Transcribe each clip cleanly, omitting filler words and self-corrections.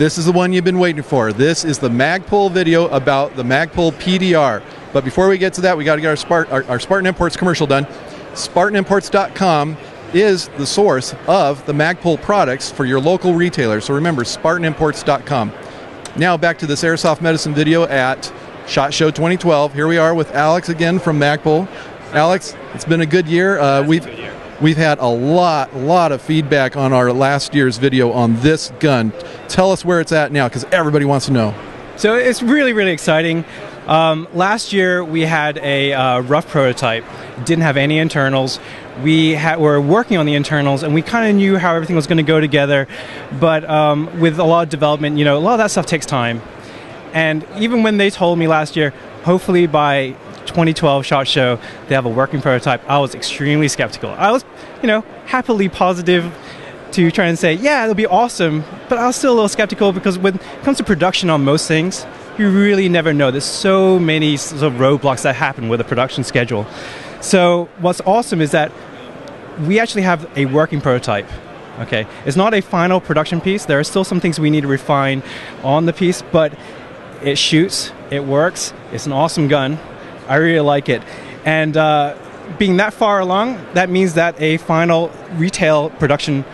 This is the one you've been waiting for. This is the Magpul video about the Magpul PDR. But before we get to that, we got to get our Spartan Imports commercial done. SpartanImports.com is the source of the Magpul products for your local retailers. So remember, SpartanImports.com. Now back to this Airsoft Medicine video at SHOT Show 2012. Here we are with Alex again from Magpul. Alex, it's been a good year. We've had a lot of feedback on our last year's video on this gun. Tell us where it's at now, because everybody wants to know. So it's really, really exciting. Last year we had a rough prototype. It didn't have any internals. We were working on the internals, and we kind of knew how everything was going to go together. But with a lot of development, a lot of that stuff takes time. And even when they told me last year, hopefully by 2012 SHOT Show, they have a working prototype, I was extremely skeptical. I was, happily positive to try and say, yeah, it'll be awesome, but I was still a little skeptical because when it comes to production on most things, you really never know. There's so many sort of roadblocks that happen with a production schedule. So what's awesome is that we actually have a working prototype. Okay, it's not a final production piece. There are still some things we need to refine on the piece, but it shoots, it works, it's an awesome gun. I really like it. And being that far along, that means that a final retail production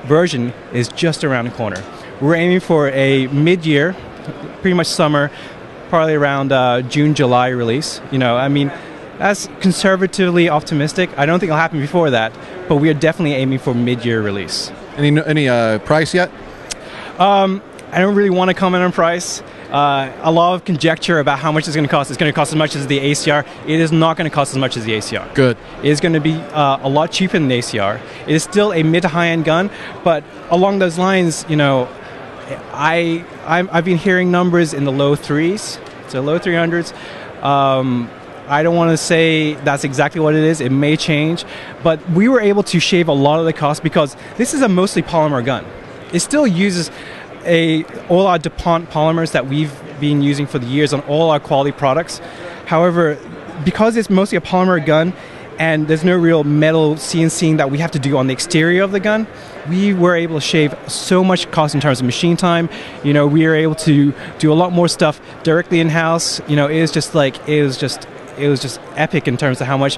version is just around the corner. We're aiming for a mid-year, pretty much summer, probably around June, July release. That's conservatively optimistic. I don't think it'll happen before that, but we are definitely aiming for mid-year release. Any price yet? I don't really want to comment on price. A lot of conjecture about how much it's going to cost. It's going to cost as much as the ACR. It is not going to cost as much as the ACR. Good. It is going to be a lot cheaper than the ACR. It is still a mid to high-end gun, but along those lines, I've been hearing numbers in the low threes, so low 300s. I don't want to say that's exactly what it is. It may change, but we were able to shave a lot of the cost because this is a mostly polymer gun. It still uses all our DuPont polymers that we've been using for the years on all our quality products. However, because it's mostly a polymer gun and there's no real metal CNCing that we have to do on the exterior of the gun, we were able to shave so much cost in terms of machine time. We were able to do a lot more stuff directly in-house. It was just epic in terms of how much,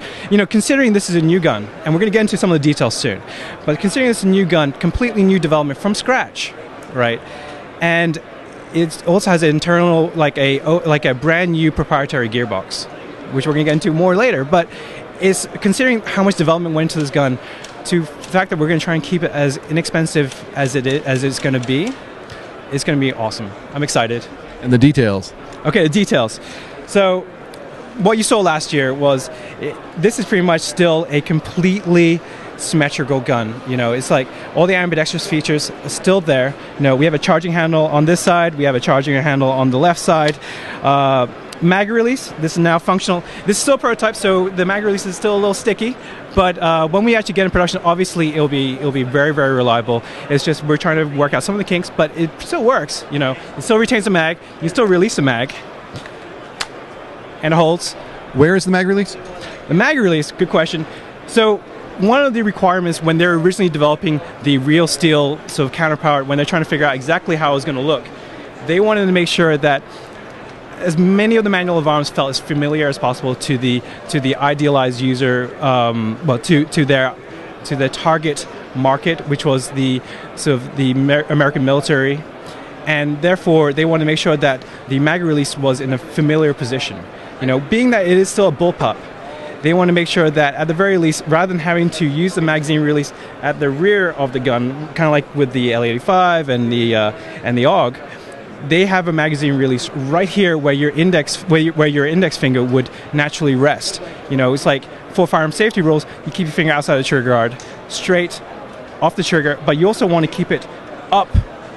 considering this is a new gun, and we're going to get into some of the details soon, but considering it's a new gun, completely new development from scratch, right? And it also has an internal, like a brand new proprietary gearbox, which we're going to get into more later. But it's considering how much development went into this gun, to the fact that we're going to try and keep it as inexpensive as it's going to be, it's going to be awesome. I'm excited. And the details. Okay, the details. So what you saw last year was, this is pretty much still a completely symmetrical gun. It's like all the ambidextrous features are still there. We have a charging handle on this side, we have a charging handle on the left side. Mag release, this is now functional. This is still a prototype, so the mag release is still a little sticky, but when we actually get in production, obviously it'll be very, very reliable. It's just we're trying to work out some of the kinks, but it still works. It still retains the mag, you can still release the mag, and it holds. Where is the mag release? The mag release, good question. So one of the requirements when they're originally developing the real steel sort of counterpart, when they're trying to figure out exactly how it was going to look, they wanted to make sure that as many of the manual of arms felt as familiar as possible to the idealized user, to their target market, which was the sort of the American military, and therefore they wanted to make sure that the mag release was in a familiar position. Being that it is still a bullpup, they want to make sure that at the very least, rather than having to use the magazine release at the rear of the gun, kind of like with the L85 and the AUG, they have a magazine release right here where your index finger would naturally rest. It's like for firearm safety rules, you keep your finger outside the trigger guard, straight off the trigger, but you also want to keep it up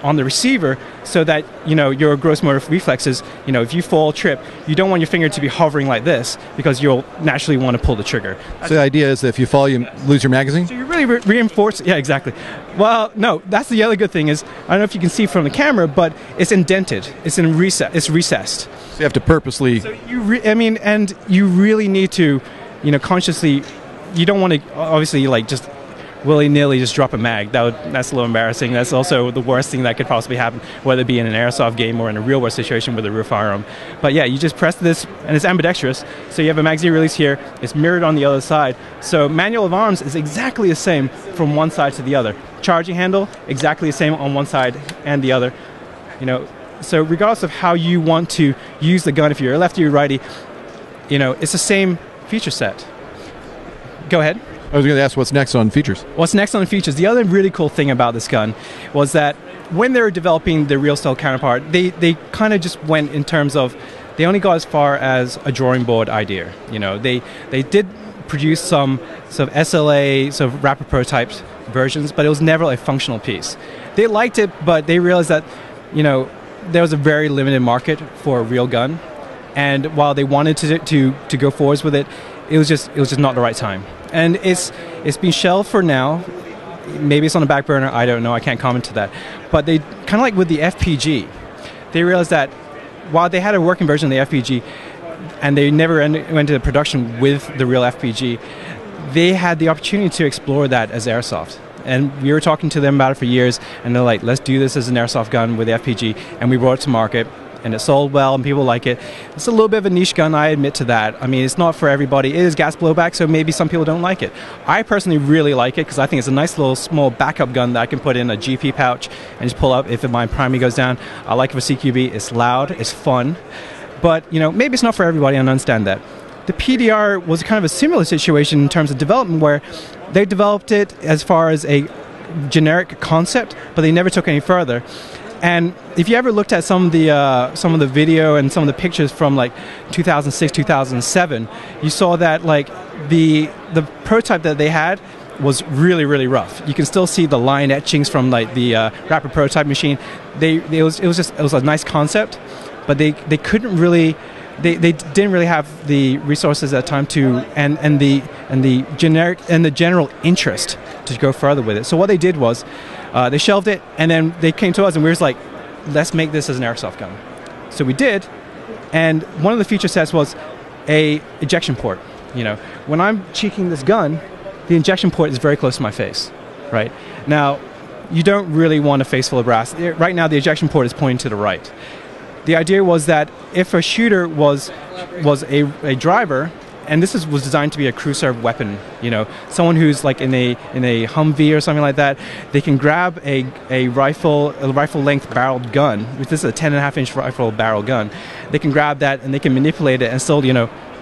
on the receiver so that your gross motor reflexes, if you fall, trip, you don't want your finger to be hovering like this because you'll naturally want to pull the trigger. So the idea is that if you fall, you lose your magazine? So you really reinforce, yeah, exactly. Well, no, that's the other good thing is, I don't know if you can see from the camera, but it's indented, it's recessed. So you have to purposely... So and you really need to, consciously, you don't want to obviously just willy-nilly just drop a mag. That's a little embarrassing. That's also the worst thing that could possibly happen, whether it be in an airsoft game or in a real-world situation with a real firearm. But yeah, you just press this, and it's ambidextrous. So you have a magazine release here. It's mirrored on the other side. So manual of arms is exactly the same from one side to the other. Charging handle, exactly the same on one side and the other. So regardless of how you want to use the gun, if you're a lefty or righty, it's the same feature set. Go ahead. I was going to ask what's next on features. What's next on features? The other really cool thing about this gun was that when they were developing the real style counterpart, they kind of just went in terms of, they only got as far as a drawing board idea. They did produce some sort of SLA, sort of rapid prototypes versions, but it was never a functional piece. They liked it, but they realized that, there was a very limited market for a real gun, and while they wanted to go forwards with it, it was just not the right time. And it's been shelved for now. Maybe it's on the back burner. I don't know. I can't comment to that. But they kind of like with the FPG, they realized that while they had a working version of the FPG, and they never went into production with the real FPG, they had the opportunity to explore that as airsoft. And we were talking to them about it for years, and they're like, let's do this as an airsoft gun with the FPG. And we brought it to market. And it sold well, and people like it. It's a little bit of a niche gun, I admit to that. I mean, it's not for everybody. It is gas blowback, so maybe some people don't like it. I personally really like it because I think it's a nice little small backup gun that I can put in a GP pouch and just pull up if my primary goes down. I like it for CQB. It's loud. It's fun. But, maybe it's not for everybody, and I understand that. The PDR was kind of a similar situation in terms of development, where they developed it as far as a generic concept, but they never took any further. And if you ever looked at some of the video and some of the pictures from like 2006, 2007, you saw that like the prototype that they had was really, really rough. You can still see the line etchings from like the rapid prototype machine. It was a nice concept, but they couldn't really. They didn't really have the resources at the time to and the general interest to go further with it. So what they did was they shelved it, and then they came to us, and we were just like, let's make this as an airsoft gun. So we did, and one of the feature sets was a ejection port. When I'm cheeking this gun, the ejection port is very close to my face. Right now, you don't really want a face full of brass. Right now, the ejection port is pointing to the right. The idea was that if a shooter was a driver, and this was designed to be a crew serve weapon, someone who's like in a Humvee or something like that, they can grab a rifle length barreled gun. This is a 10.5-inch rifle barrel gun. They can grab that and they can manipulate it and still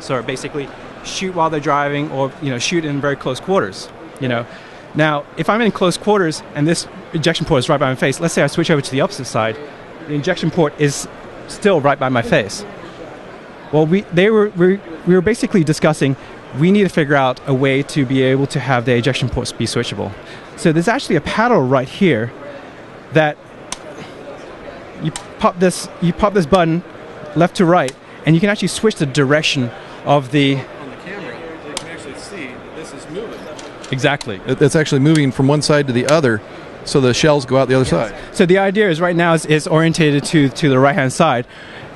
sort of basically shoot while they're driving, or shoot in very close quarters. Now if I'm in close quarters and this ejection port is right by my face, let's say I switch over to the opposite side, the ejection port is still right by my face. Well, we were basically discussing, we need to figure out a way to be able to have the ejection ports be switchable. So there's actually a paddle right here that you pop this button left to right, and you can actually switch the direction of the. On the camera, you can actually see that this is moving. Exactly. It's actually moving from one side to the other. So the shells go out the other side. So the idea is right now is orientated to the right-hand side.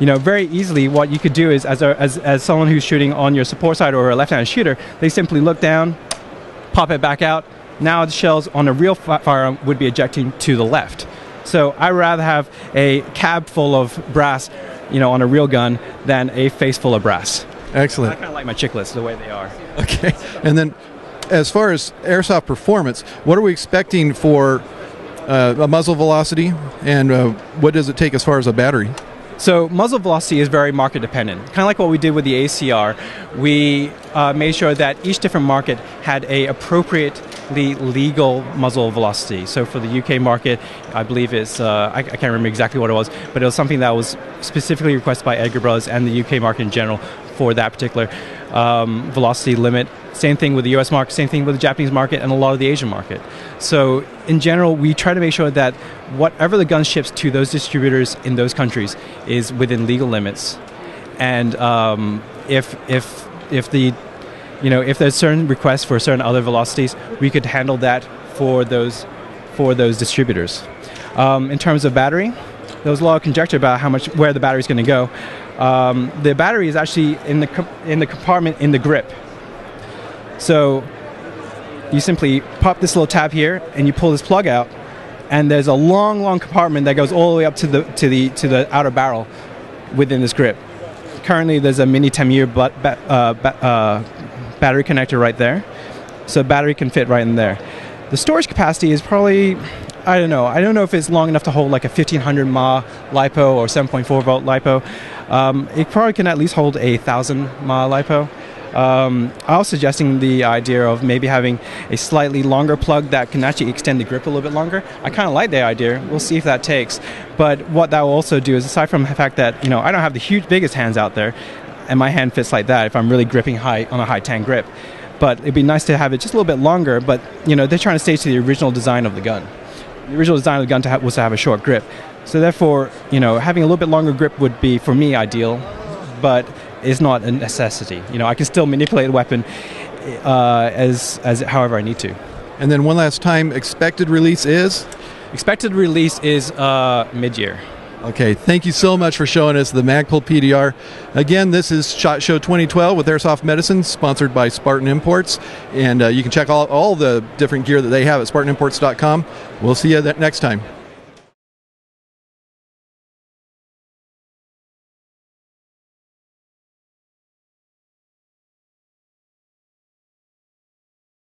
Very easily what you could do is, as someone who's shooting on your support side or a left-handed shooter, they simply look down, pop it back out. Now the shells on a real firearm would be ejecting to the left. So I'd rather have a cab full of brass, on a real gun than a face full of brass. Excellent. I kind of like my chiclets the way they are. Okay. And then as far as airsoft performance, what are we expecting for a muzzle velocity, and what does it take as far as a battery? So muzzle velocity is very market dependent. Kind of like what we did with the ACR. We made sure that each different market had a appropriately legal muzzle velocity. So for the UK market, I believe it's, I can't remember exactly what it was, but it was something that was specifically requested by Edgar Brothers and the UK market in general for that particular velocity limit. Same thing with the US market, same thing with the Japanese market, and a lot of the Asian market. So in general, we try to make sure that whatever the gun ships to those distributors in those countries is within legal limits. And if there's certain requests for certain other velocities, we could handle that for those distributors. In terms of battery, there was a lot of conjecture about where the battery is going to go. The battery is actually in the compartment in the grip. So you simply pop this little tab here, and you pull this plug out, and there's a long compartment that goes all the way up to the outer barrel within this grip. Currently, there's a mini 10-year battery connector right there, so battery can fit right in there. The storage capacity is probably, I don't know if it's long enough to hold like a 1500 mAh LiPo or 7.4 volt LiPo. It probably can at least hold a 1000 mAh LiPo. I was suggesting the idea of maybe having a slightly longer plug that can actually extend the grip a little bit longer. I kind of like the idea. We'll see if that takes. But what that will also do is, aside from the fact that I don't have the biggest hands out there, and my hand fits like that if I'm really gripping high on a high 10 grip. But it'd be nice to have it just a little bit longer. But they're trying to stay to the original design of the gun. The original design of the gun was to have a short grip. So therefore, having a little bit longer grip would be, for me, ideal. But it's not a necessity. I can still manipulate the weapon as however I need to. And then one last time, expected release is? Expected release is mid-year. Okay, thank you so much for showing us the Magpul PDR. Again, this is SHOT Show 2012 with Airsoft Medicine, sponsored by Spartan Imports. And you can check all the different gear that they have at SpartanImports.com. We'll see you next time.